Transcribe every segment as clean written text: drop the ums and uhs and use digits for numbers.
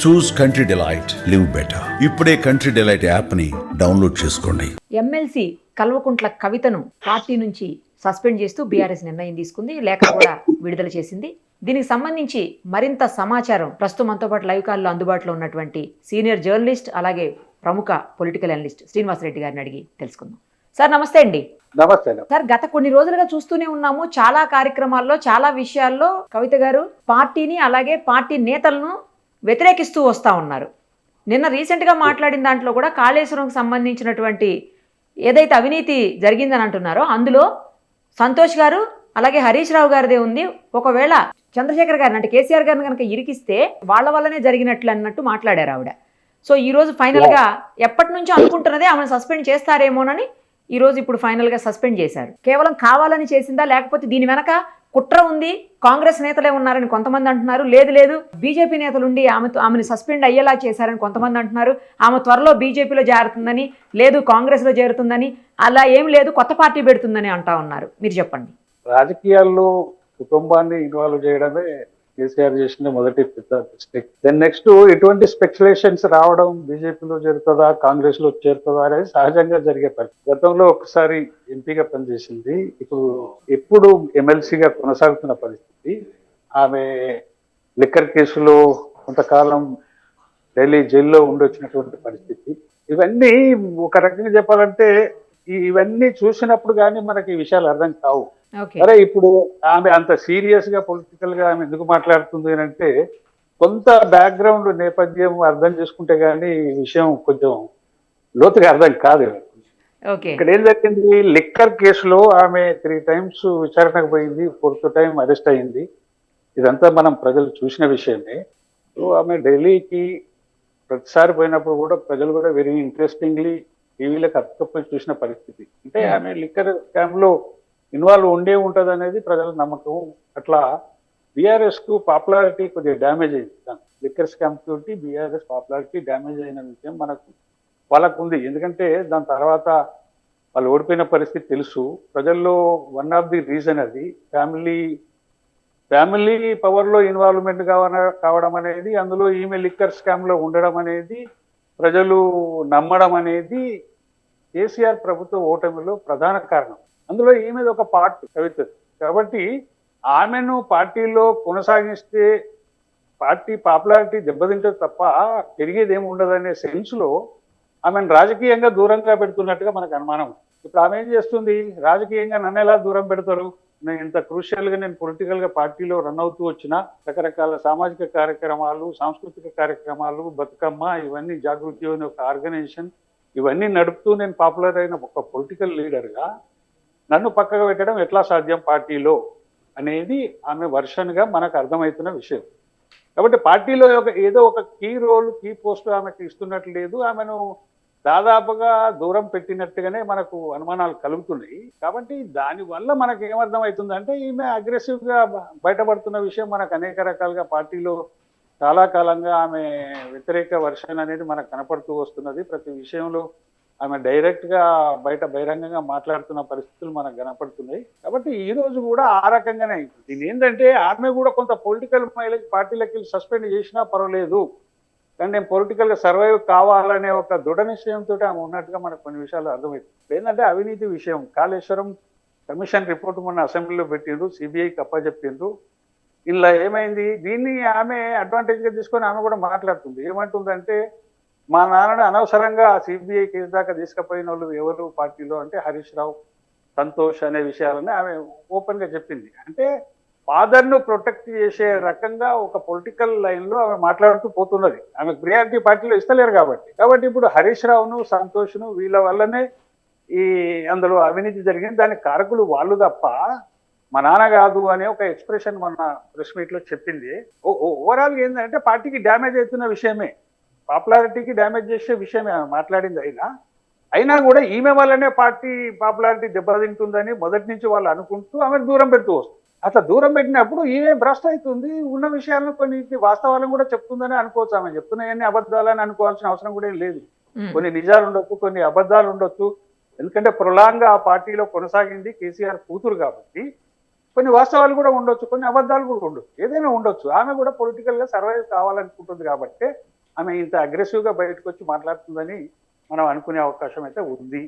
చూస్ country delight, live better. ఇప్పుడే country delight app ని download చేసుకోండి. ఎమ్మెల్సీ కల్వకుంట్ల కవితను పార్టీ నుంచి సస్పెండ్ చేస్తూ బీఆర్ఎస్ నిర్ణయం తీసుకుంది. లేఖ కూడా విడుదల చేసింది. దీనికి సంబంధించి మరింత సమాచారం ప్రస్తుతం మనతో పాటు లైవ్ కాల్లో అందుబాటులో ఉన్నటువంటి సీనియర్ జర్నలిస్ట్ అలాగే ప్రముఖ పొలిటికల్ అనలిస్ట్ శ్రీనివాసరెడ్డి గారిని అడిగి తెలుసుకుందాం. సార్ నమస్తే అండి. నమస్తే సార్, గత కొన్ని రోజులుగా చూస్తూనే ఉన్నాము, చాలా కార్యక్రమాల్లో చాలా విషయాల్లో కవిత గారు పార్టీని అలాగే పార్టీ నేతలను వ్యతిరేకిస్తూ వస్తూ ఉన్నారు. నిన్న రీసెంట్గా మాట్లాడిన దాంట్లో కూడా కాళేశ్వరంకి సంబంధించినటువంటి ఏదైతే అవినీతి జరిగిందని అంటున్నారో అందులో సంతోష్ గారు అలాగే హరీష్ రావు గారిదే ఉంది. ఒకవేళ చంద్రశేఖర్ గారిని అంటే కేసీఆర్ గారిని కనుక ఇరికిస్తే వాళ్ళ వల్లనే జరిగినట్లు అన్నట్టు మాట్లాడారు ఆవిడ. సో ఈ రోజు ఫైనల్గా ఎప్పటి నుంచో అనుకుంటున్నదే ఆమెను సస్పెండ్ చేస్తారేమోనని ఈ రోజు ఇప్పుడు ఫైనల్గా సస్పెండ్ చేశారు. కేవలం కావాలని చేసిందా, లేకపోతే దీని వెనక కుట్ర ఉంది, కాంగ్రెస్ నేతలే ఉన్నారని కొంతమంది అంటున్నారు. లేదు బీజేపీ నేతలుండి ఆమెను సస్పెండ్ అయ్యేలా చేశారని కొంతమంది అంటున్నారు. ఆమె త్వరలో బీజేపీలో చేరుతుందని, లేదు కాంగ్రెస్లో చేరుతుందని, అలా ఏం లేదు కొత్త పార్టీ పెడుతుందని అంటా ఉన్నారు. మీరు చెప్పండి. రాజకీయాల్లో కుటుంబాన్ని ఇన్వాల్వ్ చేయడమే కేసీఆర్ చేసిన మొదటి పెద్ద మిస్టేక్. దెన్ నెక్స్ట్ ఇటువంటి స్పెక్యులేషన్స్ రావడం, బీజేపీలో చేరుతుందా కాంగ్రెస్ లో చేరుతుందా అనేది సహజంగా జరిగే పని. గతంలో ఒకసారి ఎంపీగా పనిచేసింది, ఎప్పుడు ఎమ్మెల్సీగా కొనసాగుతున్న పరిస్థితి. ఆమె లిక్కర్ కేసులో కొంతకాలం ఢిల్లీ జైల్లో ఉండొచ్చినటువంటి పరిస్థితి. ఇవన్నీ ఒక రకంగా చెప్పాలంటే ఇవన్నీ చూసినప్పుడు కానీ మనకి ఈ విషయాలు అర్థం కావు. సరే, ఇప్పుడు ఆమె అంత సీరియస్ గా పొలిటికల్ గా ఆమె ఎందుకు మాట్లాడుతుంది అంటే కొంత బ్యాక్గ్రౌండ్ నేపథ్యం అర్థం చేసుకుంటే గానీ ఈ విషయం కొంచెం లోతుగా అర్థం కాదు. ఇక్కడ ఏం జరిగింది, లిక్కర్ కేసులో ఆమె 3 times విచారణకు పోయింది, 4th time అరెస్ట్ అయింది. ఇదంతా మనం ప్రజలు చూసిన విషయమే. సో ఆమె ఢిల్లీకి ప్రతిసారి పోయినప్పుడు కూడా ప్రజలు కూడా వెరీ ఇంట్రెస్టింగ్లీ టీవీలకు అతుకపోయి చూసిన పరిస్థితి. అంటే ఆమె లిక్కర్ స్కామ్ లో ఇన్వాల్వ్ ఉండే ఉంటుంది అనేది ప్రజల నమ్మకం. అట్లా బీఆర్ఎస్ కు పాపులారిటీ కొద్దిగా డ్యామేజ్ అయింది. లిక్కర్ స్కామ్ తోటి బీఆర్ఎస్ పాపులారిటీ డ్యామేజ్ అయిన విషయం వాళ్ళకు ఉంది. ఎందుకంటే దాని తర్వాత వాళ్ళు ఓడిపోయిన పరిస్థితి తెలుసు ప్రజల్లో. వన్ ఆఫ్ ది రీజన్ అది ఫ్యామిలీ పవర్ లో ఇన్వాల్వ్మెంట్ కావడం అనేది, అందులో ఈమె లిక్కర్ స్కామ్ లో ఉండడం అనేది, ప్రజలు నమ్మడం అనేది కేసీఆర్ ప్రభుత్వ ఓటమిలో ప్రధాన కారణం. అందులో ఈమెది ఒక పార్ట్ కవిత. కాబట్టి ఆమెను పార్టీలో కొనసాగిస్తే పార్టీ పాపులారిటీ దెబ్బతింటది తప్ప పెరిగేది ఏమి ఉండదనే సెన్స్ లో ఆమెను రాజకీయంగా దూరంగా పెడుతున్నట్టుగా మనకు అనుమానం. ఇప్పుడు ఆమె ఏం చేస్తుంది, రాజకీయంగా నన్ను ఎలా దూరం పెడతారు, నేను ఇంత క్రూషియల్ గా నేను పొలిటికల్ గా పార్టీలో రన్ అవుతూ వచ్చిన రకరకాల సామాజిక కార్యక్రమాలు, సాంస్కృతిక కార్యక్రమాలు, బతుకమ్మ, ఇవన్నీ జాగృతి అనే ఒక ఆర్గనైజేషన్, ఇవన్నీ నడుపుతూ నేను పాపులర్ అయిన ఒక పొలిటికల్ లీడర్గా నన్ను పక్కగా పెట్టడం ఎట్లా సాధ్యం పార్టీలో అనేది ఆమె వర్షన్గా మనకు అర్థమవుతున్న విషయం. కాబట్టి పార్టీలో ఏదో ఒక కీ రోల్, కీ పోస్ట్ ఆమెకు ఇస్తున్నట్లు లేదు, ఆమెను దాదాపుగా దూరం పెట్టినట్టుగానే మనకు అనుమానాలు కలుగుతున్నాయి. కాబట్టి దానివల్ల మనకు ఏమర్థమవుతుందంటే ఈమె అగ్రెసివ్గా బయటపడుతున్న విషయం మనకు అనేక రకాలుగా పార్టీలో చాలా కాలంగా ఆమె వ్యతిరేక వర్షన్ అనేది మనకు కనపడుతూ వస్తున్నది. ప్రతి విషయంలో ఆమె డైరెక్ట్గా బహిరంగంగా మాట్లాడుతున్న పరిస్థితులు మనకు కనపడుతున్నాయి. కాబట్టి ఈ రోజు కూడా ఆ రకంగానే దీని ఏంటంటే ఆమె కూడా కొంత పొలిటికల్ పార్టీలకి సస్పెండ్ చేసినా పర్వాలేదు, కానీ నేను పొలిటికల్గా సర్వైవ్ కావాలనే ఒక దృఢ నిశ్చయంతో ఆమె ఉన్నట్టుగా మనకు కొన్ని విషయాలు అర్థమవుతుంది. ఏంటంటే అవినీతి విషయం, కాళేశ్వరం కమిషన్ రిపోర్ట్ మొన్న అసెంబ్లీలో పెట్టిండ్రు, సిబిఐకి అప్పచెప్పిండ్రు. ఇలా ఏమైంది, దీన్ని ఆమె అడ్వాంటేజ్గా తీసుకొని ఆమె కూడా మాట్లాడుతుంది. ఏమంటుందంటే మా నాన్నని అనవసరంగా సిబిఐ కేసు దాకా తీసుకుపోయిన వాళ్ళు ఎవరు పార్టీలో అంటే హరీష్ రావు, సంతోష్ అనే విషయాలని ఆమె ఓపెన్గా చెప్పింది. అంటే ఫాదర్ను ప్రొటెక్ట్ చేసే రకంగా ఒక పొలిటికల్ లైన్లో ఆమె మాట్లాడుతూ పోతున్నది. ఆమెకు ప్రియారిటీ పార్టీలో ఇస్తలేరు కాబట్టి ఇప్పుడు హరీష్ రావును, సంతోష్ను వీళ్ళ వల్లనే అందులో అవినీతి జరిగింది. దానికి కారకులు వాళ్ళు తప్ప మా నాన్న కాదు అనే ఒక ఎక్స్ప్రెషన్ మొన్న ప్రెస్ మీట్లో చెప్పింది. ఓవరాల్గా ఏంటంటే పార్టీకి డ్యామేజ్ అవుతున్న విషయమే, పాపులారిటీకి డ్యామేజ్ చేసే విషయమే ఆమె మాట్లాడింది. అయినా కూడా ఈమె వల్లనే పార్టీ పాపులారిటీ దెబ్బతింటుందని మొదటి నుంచి వాళ్ళు అనుకుంటూ ఆమెను దూరం పెడుతూ వస్తుంది. అట్లా దూరం పెట్టినప్పుడు ఈమె భ్రష్ట్ అవుతుంది, ఉన్న విషయాలను కొన్ని వాస్తవాలను కూడా చెప్తుందని అనుకోవచ్చు. ఆమె చెప్తున్నాయన్నీ అబద్ధాలని అనుకోవాల్సిన అవసరం కూడా ఏం లేదు. కొన్ని నిజాలు ఉండొచ్చు, కొన్ని అబద్ధాలు ఉండొచ్చు. ఎందుకంటే ప్రొలాంగ్ ఆ పార్టీలో కొనసాగింది కేసీఆర్ కూతురు కాబట్టి కొన్ని వాస్తవాలు కూడా ఉండొచ్చు, కొన్ని అబద్ధాలు కూడా ఉండొచ్చు, ఏదైనా ఉండొచ్చు. ఆమె కూడా పొలిటికల్ గా సర్వైవ్ కావాలనుకుంటుంది కాబట్టి ఆమె ఇంత అగ్రెసివ్గా బయటకు వచ్చి మాట్లాడుతుందని మనం అనుకునే అవకాశం అయితే ఉంది.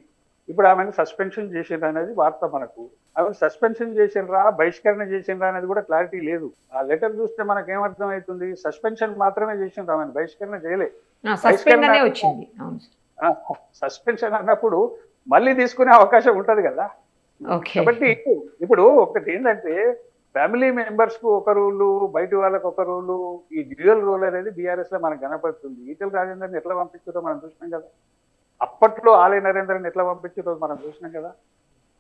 ఇప్పుడు ఆమెను సస్పెన్షన్ చేసిండ్రు అనేది వార్త మనకు. ఆమెను సస్పెన్షన్ చేసిండ్రా, బహిష్కరణ చేసిండ్రా అనేది కూడా క్లారిటీ లేదు. ఆ లెటర్ చూస్తే మనకు ఏమర్థం అవుతుంది, సస్పెన్షన్ మాత్రమే చేసిండ్రు, ఆమెను బహిష్కరణ చేయలే. సస్పెండ్ అనే వచ్చింది. అవును సార్. సస్పెన్షన్ అన్నప్పుడు మళ్ళీ తీసుకునే అవకాశం ఉంటది కదా. ఓకే. కాబట్టి ఇప్పుడు ఒకటి ఏంటంటే ఫ్యామిలీ మెంబర్స్ కు ఒక రూలు, బయట వాళ్ళకు ఒక రూలు, ఈ డ్యూయల్ రూల్ అనేది బీఆర్ఎస్ లో మనకు కనపడుతుంది. ఈటెల రాజేందర్ని ఎట్లా పంపించారో మనం చూసినాం కదా, అప్పట్లో ఆలయ నరేందర్ని ఎట్లా పంపించారో మనం చూసినాం కదా.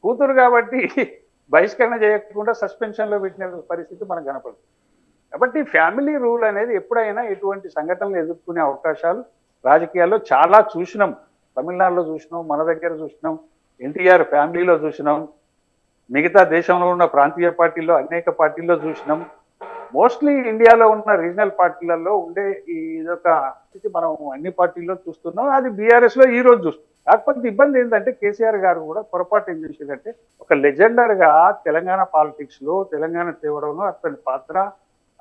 కూతురు కాబట్టి బహిష్కరణ చేయకుండా సస్పెన్షన్ లో పెట్టిన పరిస్థితి మనకు కనపడుతుంది. కాబట్టి ఫ్యామిలీ రూల్ అనేది ఎప్పుడైనా ఎటువంటి సంఘటనలు ఎదుర్కొనే అవకాశాలు రాజకీయాల్లో చాలా చూసినాం. తమిళనాడులో చూసినాం, మన దగ్గర చూసినాం, ఎన్టీఆర్ ఫ్యామిలీలో చూసినాం, మిగతా దేశంలో ఉన్న ప్రాంతీయ పార్టీల్లో అనేక పార్టీల్లో చూసినాం. మోస్ట్లీ ఇండియాలో ఉన్న రీజనల్ పార్టీలలో ఉండే ఇదొక స్థితి మనం అన్ని పార్టీల్లో చూస్తున్నాం. అది బీఆర్ఎస్ లో ఈ రోజు చూస్తున్నాం. కాకపోతే ఇబ్బంది ఏంటంటే కేసీఆర్ గారు కూడా పొరపాటు ఏం చేసేదంటే ఒక లెజెండర్ గా తెలంగాణ పాలిటిక్స్ లో తెలంగాణ తేవడంలో అతని పాత్ర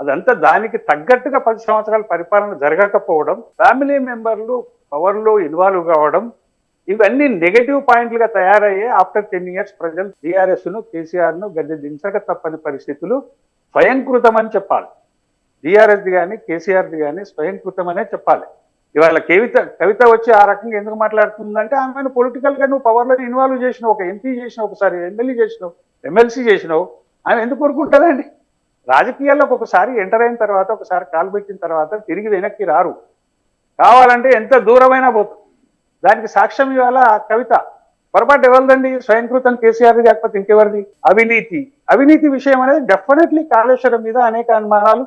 అదంతా దానికి తగ్గట్టుగా 10 సంవత్సరాల పరిపాలన జరగకపోవడం, ఫ్యామిలీ మెంబర్లు పవర్ లో ఇన్వాల్వ్ కావడం, ఇవన్నీ నెగటివ్ పాయింట్లుగా తయారయ్యే ఆఫ్టర్ 10 years ప్రజలు టీఆర్ఎస్ ను కేసీఆర్ ను గద్దె దించక తప్పని పరిస్థితులు స్వయంకృతం అని చెప్పాలి. టీఆర్ఎస్ది కానీ కేసీఆర్ది కానీ స్వయంకృతం అనే చెప్పాలి. ఇవాళ కవిత వచ్చి ఆ రకంగా ఎందుకు మాట్లాడుతుందంటే ఆమెను పొలిటికల్ గా నువ్వు పవర్ లో ఇన్వాల్వ్ చేసినావు, ఒక ఎంపీ చేసినావు, ఒకసారి ఎమ్మెల్యే చేసినావు, ఎమ్మెల్సీ చేసినావు, ఆమె ఎందుకు కోరుకుంటుందండి? రాజకీయాల్లోకి ఒకసారి ఎంటర్ అయిన తర్వాత, ఒకసారి కాలు పెట్టిన తర్వాత తిరిగి వెనక్కి రారు. కావాలంటే ఎంత దూరమైనా పోతుంది. దానికి సాక్ష్యం ఇవాళ కవిత. పొరపాటు ఎవరిదండి? స్వయంకృతం కేసీఆర్ కాకపోతే ఇంకెవరిది? అవినీతి విషయం అనేది డెఫినెట్లీ కాళేశ్వరం మీద అనేక అనుమానాలు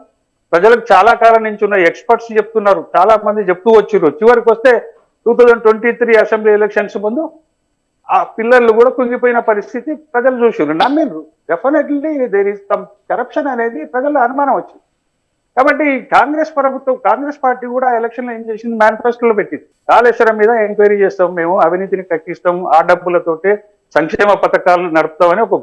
ప్రజలకు చాలా కాలం నుంచి ఉన్న ఎక్స్పర్ట్స్ చెప్తున్నారు, చాలా మంది చెప్తూ వచ్చారు. చివరికి వస్తే 2023 అసెంబ్లీ ఎలక్షన్స్ ముందు ఆ పిల్లలు కూడా కుంగిపోయిన పరిస్థితి ప్రజలు చూసారు, నమ్మిండ్రు. Definitely there is some corruption అనేది ప్రజల అనుమానం వచ్చింది. కాబట్టి కాంగ్రెస్ పార్టీ కూడా ఎలక్షన్ లో ఏం చేసింది, మేనిఫెస్టోలో పెట్టింది, కాళేశ్వరం మీద ఎంక్వైరీ చేస్తాం, మేము అవినీతిని కక్కిస్తాం, ఆ డబ్బులతోటే సంక్షేమ పథకాలు నడుపుతామని ఒక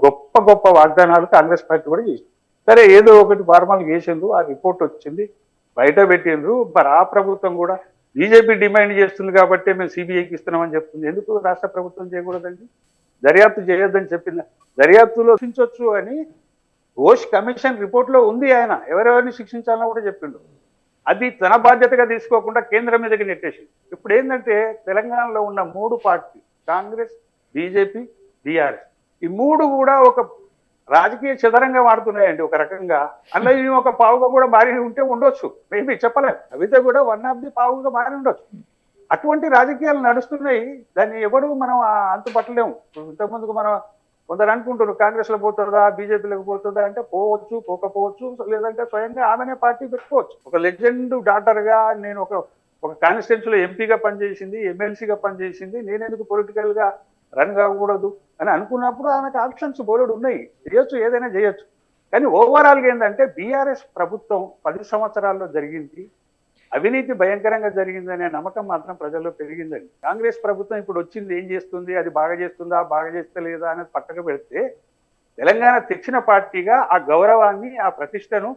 గొప్ప వాగ్దానాలు కాంగ్రెస్ పార్టీ కూడా చేసింది. సరే, ఏదో ఒకటి ఫార్మల్గా చేసిండ్రు, ఆ రిపోర్ట్ వచ్చింది, బయట పెట్టిండ్రు. మరి ఆ ప్రభుత్వం కూడా బీజేపీ డిమాండ్ చేస్తుంది కాబట్టి మేము సిబిఐకి ఇస్తున్నామని చెప్తుంది. ఎందుకు రాష్ట్ర ప్రభుత్వం చేయకూడదండి? దర్యాప్తు చేయొద్దని చెప్పింది. దర్యాప్తులో శిక్షించవచ్చు అని ఘోష్ కమిషన్ రిపోర్ట్ లో ఉంది. ఆయన ఎవరెవరిని శిక్షించాలని కూడా చెప్పిండు. అది తన బాధ్యతగా తీసుకోకుండా కేంద్రం మీదకి నెట్టేసింది. ఇప్పుడు ఏంటంటే తెలంగాణలో ఉన్న 3 పార్టీలు, కాంగ్రెస్, బీజేపీ, బీఆర్ఎస్, ఈ 3 కూడా ఒక రాజకీయ చదరంగా మారుతున్నాయండి ఒక రకంగా. అందులో ఇవి ఒక పావుగా కూడా మారి ఉంటే ఉండొచ్చు, మేబీ చెప్పలేము. కవిత కూడా 1 of the పావుగా మారి ఉండొచ్చు. అటువంటి రాజకీయాలు నడుస్తున్నాయి. దాన్ని ఎవరు మనం అంతుపట్టలేము. ఇంతకుముందుకు మనం కొందరు అనుకుంటారు కాంగ్రెస్ లో పోతుందా, బీజేపీలోకి పోతుందా అంటే పోవచ్చు, పోకపోవచ్చు, లేదంటే స్వయంగా ఆమెనే పార్టీ పెట్టుకోవచ్చు. ఒక లెజెండ్ డాటర్ గా నేను ఒక కాన్స్టిట్యున్సీలో ఎంపీగా పనిచేసింది, ఎమ్మెల్సీగా పనిచేసింది, నేనెందుకు పొలిటికల్ గా రన్ కాకూడదు అని అనుకున్నప్పుడు ఆమెకు ఆప్షన్స్ బోలెడు ఉన్నాయి, చేయొచ్చు, ఏదైనా చేయొచ్చు. కానీ ఓవరాల్గా ఏంటంటే బీఆర్ఎస్ ప్రభుత్వం 10 సంవత్సరాల్లో జరిగింది, అవినీతి భయంకరంగా జరిగిందనే నమ్మకం మాత్రం ప్రజల్లో పెరిగిందండి. కాంగ్రెస్ ప్రభుత్వం ఇప్పుడు వచ్చింది ఏం చేస్తుంది, అది బాగా చేస్తుందా, బాగా చేస్తలేదా అనేది పక్కకు పెడితే తెలంగాణ తెచ్చిన పార్టీగా ఆ గౌరవాన్ని, ఆ ప్రతిష్టను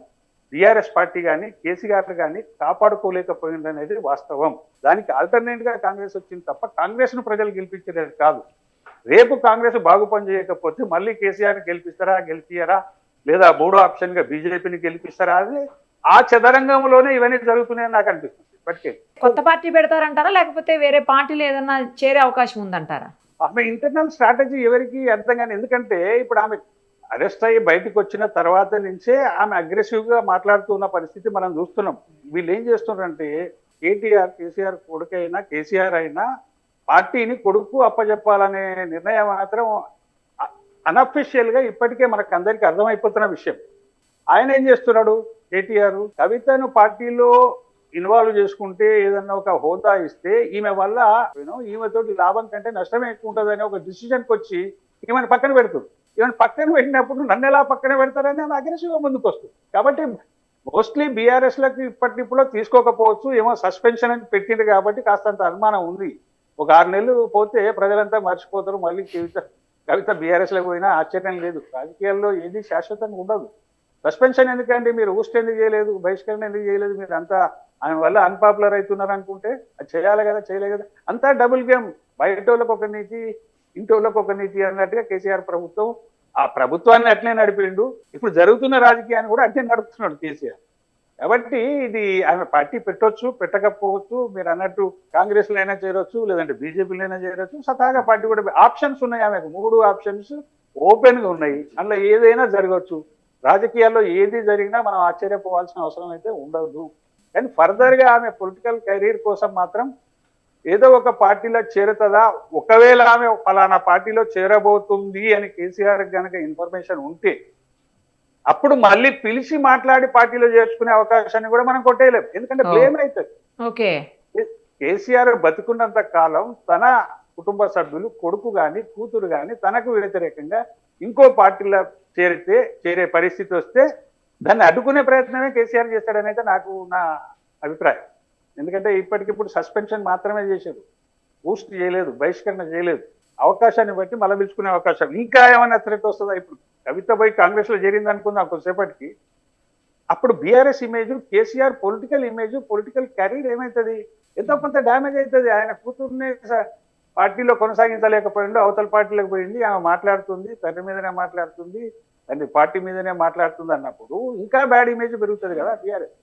బీఆర్ఎస్ పార్టీ కానీ కేసీఆర్ కానీ కాపాడుకోలేకపోయిందనేది వాస్తవం. దానికి ఆల్టర్నేట్ గా కాంగ్రెస్ వచ్చింది తప్ప కాంగ్రెస్ ను ప్రజలు గెలిపించేది కాదు. రేపు కాంగ్రెస్ బాగు పని చేయకపోతే మళ్ళీ కేసీఆర్ని గెలిపియరా, లేదా 3వ ఆప్షన్ గా బీజేపీని గెలిపిస్తారా? అది ఆ చదరంగంలోనే ఇవన్నీ జరుగుతున్నాయని నాకు అనిపిస్తుంది. ఇప్పటికే కొత్త పార్టీ పెడతారంటారా, లేకపోతే వేరే పార్టీలు ఏదన్నా చేరే అవకాశం ఉందంటారా? ఆమె ఇంటర్నల్ స్ట్రాటజీ ఎవరికి అర్థం కాని. ఎందుకంటే ఇప్పుడు ఆమె అరెస్ట్ అయ్యి బయటకు వచ్చిన తర్వాత నుంచే ఆమె అగ్రెసివ్ గా మాట్లాడుతున్న పరిస్థితి మనం చూస్తున్నాం. వీళ్ళు ఏం చేస్తున్నారంటే కేసీఆర్ కొడుకైనా కేసీఆర్ అయినా పార్టీని కొడుకు అప్పచెప్పాలనే నిర్ణయం మాత్రం అన్అఫిషియల్ గా ఇప్పటికే మనకు అందరికీ అర్థమైపోతున్న విషయం. ఆయన ఏం చేస్తున్నాడు, కేటీఆర్ కవితను పార్టీలో ఇన్వాల్వ్ చేసుకుంటే ఏదన్నా ఒక హోదా ఇస్తే ఈమె వల్ల ఈమెతోటి లాభం కంటే నష్టమే ఎక్కువ ఉంటుందని ఒక డిసిజన్కి వచ్చి ఈమెను పక్కన పెడుతుంది. ఈమెను పక్కన పెట్టినప్పుడు నన్ను ఎలా పక్కన పెడతారని ఆమె అగ్రెసివ్గా ముందుకు వస్తుంది. కాబట్టి మోస్ట్లీ బీఆర్ఎస్లకు ఇప్పటిప్పుడు తీసుకోకపోవచ్చు, ఏమో సస్పెన్షన్ అని పెట్టింది కాబట్టి కాస్తంత అనుమానం ఉంది. ఒక 6 నెలలు పోతే ప్రజలంతా మర్చిపోతారు, మళ్ళీ కవిత బీఆర్ఎస్లకు పోయినా ఆశ్చర్యం లేదు. రాజకీయాల్లో ఏది శాశ్వతంగా ఉండదు. సస్పెన్షన్ ఎందుకంటే మీరు ఊస్ట్ ఎందుకు చేయలేదు, బహిష్కరణ ఎందుకు చేయలేదు, మీరు అంతా ఆమె వల్ల అన్పాపులర్ అవుతున్నారు అనుకుంటే అది చేయాలి కదా, చేయలే కదా. అంతా డబుల్ గేమ్. బయట వాళ్ళకి ఒక నీతి, ఇంటి వాళ్ళకి ఒక నీతి అన్నట్టుగా కేసీఆర్ ప్రభుత్వం ఆ ప్రభుత్వాన్ని అట్లే నడిపిండు. ఇప్పుడు జరుగుతున్న రాజకీయాన్ని కూడా అట్లే నడుపుతున్నాడు కేసీఆర్. కాబట్టి ఇది ఆమె పార్టీ పెట్టొచ్చు, పెట్టకపోవచ్చు. మీరు అన్నట్టు కాంగ్రెస్ లో అయినా చేరొచ్చు, లేదంటే బీజేపీలో అయినా చేరొచ్చు. సతాగా పార్టీ కూడా ఆప్షన్స్ ఉన్నాయి. ఆమెకు 3 ఆప్షన్స్ ఓపెన్ గా ఉన్నాయి. అందులో ఏదైనా జరగవచ్చు. రాజకీయాల్లో ఏది జరిగినా మనం ఆశ్చర్యపోవాల్సిన అవసరం అయితే ఉండదు. కానీ ఫర్దర్ గా ఆమె పొలిటికల్ కెరీర్ కోసం మాత్రం ఏదో ఒక పార్టీలో చేరుతుందా, ఒకవేళ ఆమె ఫలానా పార్టీలో చేరబోతుంది అని కేసీఆర్ కనుక ఇన్ఫర్మేషన్ ఉంటే అప్పుడు మళ్ళీ పిలిచి మాట్లాడి పార్టీలో చేర్చుకునే అవకాశాన్ని కూడా మనం కొట్టేయలేం. ఎందుకంటే బ్లేమ్ అవుతుంది. ఓకే, కేసీఆర్ బతుకున్నంత కాలం తన కుటుంబ సభ్యులు, కొడుకు గాని కూతురు గాని తనకు వ్యతిరేకంగా ఇంకో పార్టీలో చేరే పరిస్థితి వస్తే దాన్ని అడ్డుకునే ప్రయత్నమే కేసీఆర్ చేస్తాడని అయితే నాకు నా అభిప్రాయం. ఎందుకంటే ఇప్పటికిప్పుడు సస్పెన్షన్ మాత్రమే చేశారు, బూస్ట్ చేయలేదు, బహిష్కరణ చేయలేదు. అవకాశాన్ని బట్టి మళ్ళీ పిలుచుకునే అవకాశం. ఇంకా ఏమైనా థ్రెట్ వస్తుందా? ఇప్పుడు కవిత పోయి కాంగ్రెస్ లో చేరింది అనుకుందాం కొంతసేపటికి, అప్పుడు BRS image, KCR political image, political career ఏమవుతుంది? ఎంతో కొంత డ్యామేజ్ అవుతుంది. ఆయన కూతుర్నే పార్టీలో కొనసాగించలేకపోయిండు, అవతల పార్టీలకు పోయింది, ఆమె మాట్లాడుతుంది, తండ్రి మీదనే మాట్లాడుతుంది, తండ్రి పార్టీ మీదనే మాట్లాడుతుంది అన్నప్పుడు ఇంకా బ్యాడ్ ఇమేజ్ పెరుగుతుంది కదా బీఆర్ఎస్.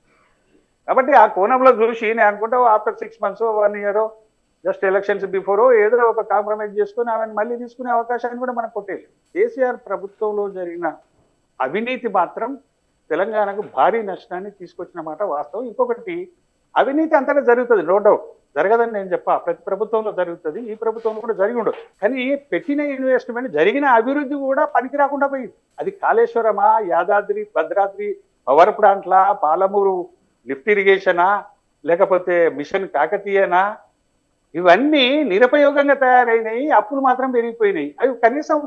కాబట్టి ఆ కోణంలో చూసి నేను అనుకుంటా after 6 months 1 year just elections before ఏదో ఒక కాంప్రమైజ్ చేసుకుని ఆమెను మళ్ళీ తీసుకునే అవకాశాన్ని కూడా మనం కొట్టేది. కేసీఆర్ ప్రభుత్వంలో జరిగిన అవినీతి మాత్రం తెలంగాణకు భారీ నష్టాన్ని తీసుకొచ్చిన మాట వాస్తవం. ఇంకొకటి, అవినీతి అంతటా జరుగుతుంది, నో డౌట్, జరగదని నేను చెప్పా. ప్రతి ప్రభుత్వంలో జరుగుతుంది, ఈ ప్రభుత్వంలో కూడా జరిగి ఉండదు. కానీ పెట్టిన ఇన్వెస్ట్మెంట్, జరిగిన అభివృద్ధి కూడా పనికి రాకుండా పోయింది. అది కాళేశ్వరమా, యాదాద్రి భద్రాద్రి పవర్ ప్లాంట్లా, పాలమూరు లిఫ్ట్ ఇరిగేషనా, లేకపోతే మిషన్ కాకతీయనా, ఇవన్నీ నిరుపయోగంగా తయారైనాయి. అప్పులు మాత్రం పెరిగిపోయినాయి. అవి కనీసం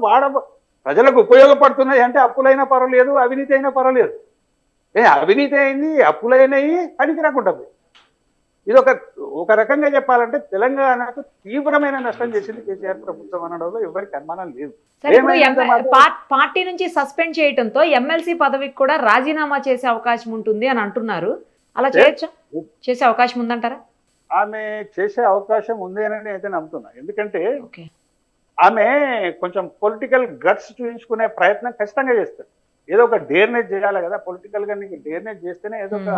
ప్రజలకు ఉపయోగపడుతున్నాయి అంటే అప్పులైనా పర్వాలేదు, అవినీతి అయినా పర్వాలేదు. అవినీతి అయింది, అప్పులైనవి, పనికి రాకుండా పోయి. ఇది ఒక రకంగా చెప్పాలంటే తెలంగాణకు తీవ్రమైన నష్టం చేసింది కేసీఆర్ ప్రభుత్వం అనడంలో ఎవరికి అనుమానం లేదు. పార్టీ నుంచి సస్పెండ్ చేయడంతో ఎమ్మెల్సీ పదవికి కూడా రాజీనామా చేసే అవకాశం ఉంటుంది అని అంటున్నారు. అలా చేయొచ్చా? చేసే అవకాశం ఉందంటారా? ఆమె చేసే అవకాశం ఉంది అని అయితే నమ్ముతున్నా. ఎందుకంటే ఆమె కొంచెం పొలిటికల్ గట్స్ చూపించుకునే ప్రయత్నం ఖచ్చితంగా చేస్తారు. ఏదో ఒక డేర్నెస్ చేయాలి కదా, పొలిటికల్ గా నీకు డేర్నెస్ చేస్తేనే ఏదో ఒక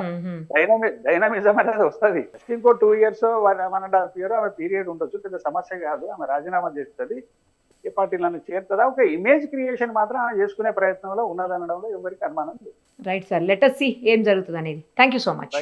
డైనమిజం అనేది వస్తుంది. జస్ట్ ఇంకో 2 years 1.5 years ఆమె పీరియడ్ ఉండొచ్చు, పెద్ద సమస్య కాదు. ఆమె రాజీనామా చేస్తుంది, ఏ పార్టీలను చేరుతుందా, ఒక ఇమేజ్ క్రియేషన్ మాత్రం ఆమె చేసుకునే ప్రయత్నంలో ఉన్నదనడంలో ఎవరికి అనుమానం లేదు. Right sir, let us see ఏం జరుగుతుంది అనేది. Thank you so much.